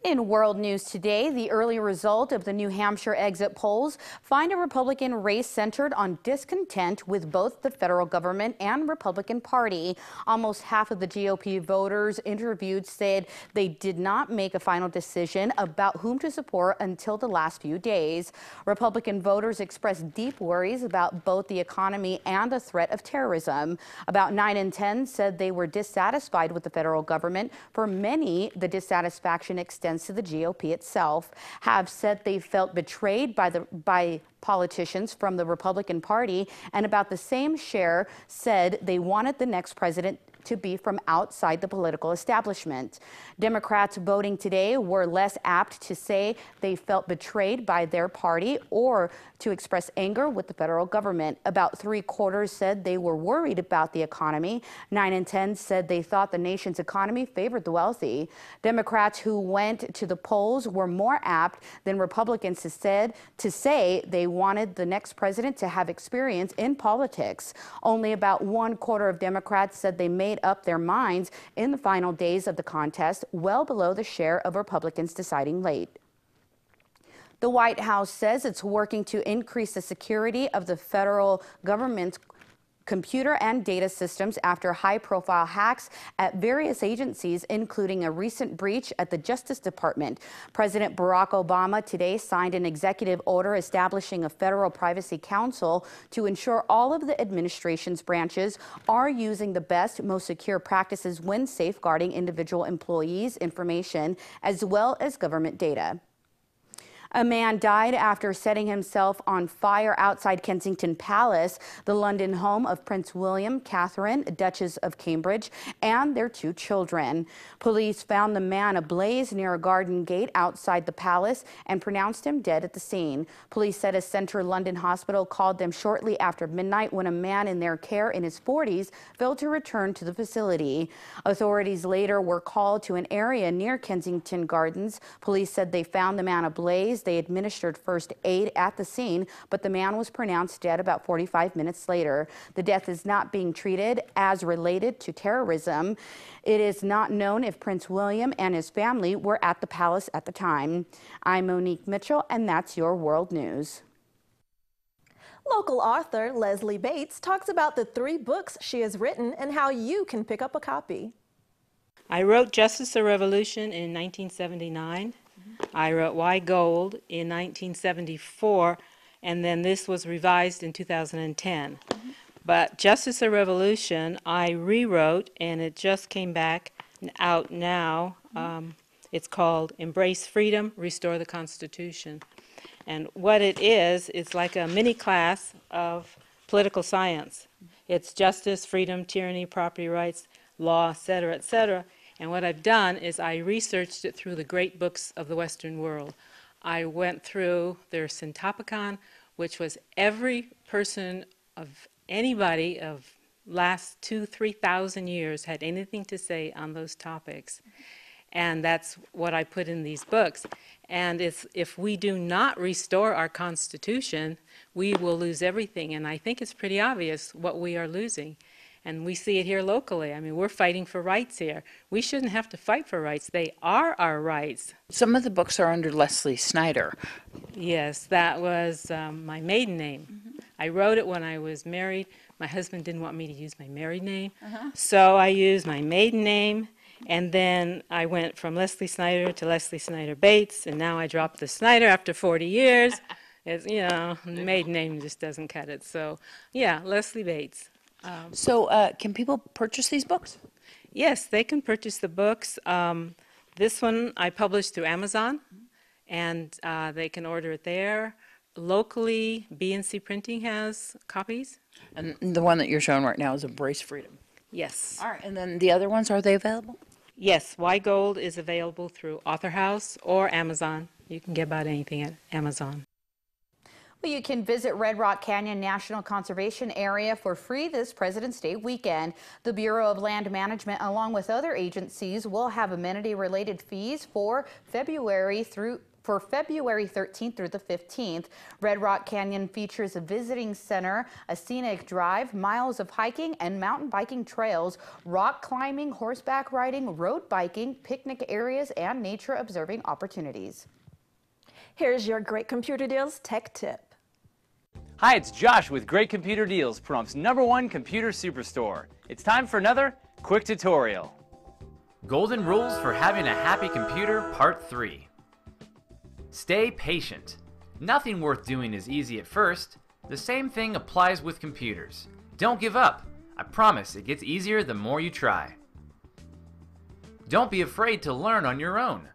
In world news today, the early result of the New Hampshire exit polls find a Republican race centered on discontent with both the federal government and Republican Party. Almost half of the GOP voters interviewed said they did not make a final decision about whom to support until the last few days. Republican voters expressed deep worries about both the economy and the threat of terrorism. About 9 in 10 said they were dissatisfied with the federal government. For many, the dissatisfaction extends to the GOP itself. Have said they felt betrayed by politicians from the Republican Party, and about the same share said they wanted the next president to be from outside the political establishment. Democrats voting today were less apt to say they felt betrayed by their party or to express anger with the federal government. About 3/4 said they were worried about the economy. 9 in 10 said they thought the nation's economy favored the wealthy. Democrats who went to the polls were more apt than Republicans to say they wanted the next president to have experience in politics. Only about 1/4 of Democrats said they made up their minds in the final days of the contest, well below the share of Republicans deciding late. The White House says it's working to increase the security of the federal government's computer and data systems after high-profile hacks at various agencies, including a recent breach at the Justice Department. President Barack Obama today signed an executive order establishing a federal privacy council to ensure all of the administration's branches are using the best, most secure practices when safeguarding individual employees' information as well as government data. A man died after setting himself on fire outside Kensington Palace, the London home of Prince William, Catherine, Duchess of Cambridge, and their 2 children. Police found the man ablaze near a garden gate outside the palace and pronounced him dead at the scene. Police said a central London hospital called them shortly after midnight when a man in their care in his 40s failed to return to the facility. Authorities later were called to an area near Kensington Gardens. Police said they found the man ablaze. They administered first aid at the scene, but the man was pronounced dead about 45 minutes later. The death is not being treated as related to terrorism. It is not known if Prince William and his family were at the palace at the time. I'm Monique Mitchell, and that's your world news. Local author Leslie Bates talks about the 3 books she has written and how you can pick up a copy. I wrote Justice or Revolution in 1979. I wrote Why Gold in 1974, and then this was revised in 2010. But Justice or Revolution I rewrote, and it just came back out now. It's called Embrace Freedom, Restore the Constitution. And what it is, it's like a mini class of political science. It's justice, freedom, tyranny, property rights, law, etc., etc. And what I've done is I researched it through the great books of the Western world. I went through their Syntopicon, which was every person of anybody of last 2,000–3,000 years had anything to say on those topics. And that's what I put in these books. And if we do not restore our Constitution, we will lose everything. And I think it's pretty obvious what we are losing. And we see it here locally. I mean, we're fighting for rights here. We shouldn't have to fight for rights. They are our rights. Some of the books are under Leslie Snyder. Yes, that was my maiden name. I wrote it when I was married. My husband didn't want me to use my married name. So I used my maiden name. And then I went from Leslie Snyder to Leslie Snyder Bates. And now I dropped the Snyder after 40 years. It's, you know, the maiden name just doesn't cut it. So, yeah, Leslie Bates. Can people purchase these books? Yes, they can purchase the books. This one I published through Amazon, and they can order it there. Locally, B&C Printing has copies. And the one that you're showing right now is Embrace Freedom. Yes. All right, and then the other ones, are they available? Yes, Why Gold is available through Author House or Amazon. You can get about anything at Amazon. Well, you can visit Red Rock Canyon National Conservation Area for free this President's Day weekend. The Bureau of Land Management, along with other agencies, will have amenity-related fees for February through for February 13th through the 15th. Red Rock Canyon features a visiting center, a scenic drive, miles of hiking and mountain biking trails, rock climbing, horseback riding, road biking, picnic areas, and nature observing opportunities. Here's your Great Computer Deals tech tip. Hi, it's Josh with Great Computer Deals, Pahrumph's #1 computer superstore. It's time for another quick tutorial. Golden Rules for Having a Happy Computer Part 3. Stay patient. Nothing worth doing is easy at first. The same thing applies with computers. Don't give up. I promise it gets easier the more you try. Don't be afraid to learn on your own.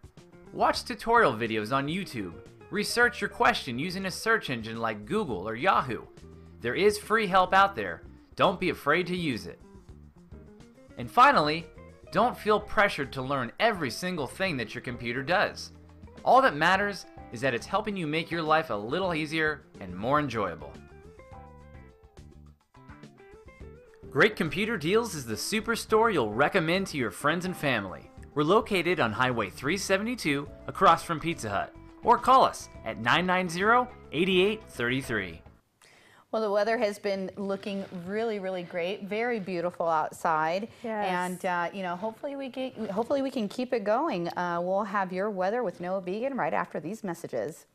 Watch tutorial videos on YouTube. Research your question using a search engine like Google or Yahoo. There is free help out there. Don't be afraid to use it. And finally, don't feel pressured to learn every single thing that your computer does. All that matters is that it's helping you make your life a little easier and more enjoyable. Great Computer Deals is the superstore you'll recommend to your friends and family. We're located on Highway 372 across from Pizza Hut. Or call us at 990-8833. Well, the weather has been looking really, really great. Very beautiful outside. Yes. And you know, hopefully we can keep it going. We'll have your weather with Noah Began right after these messages.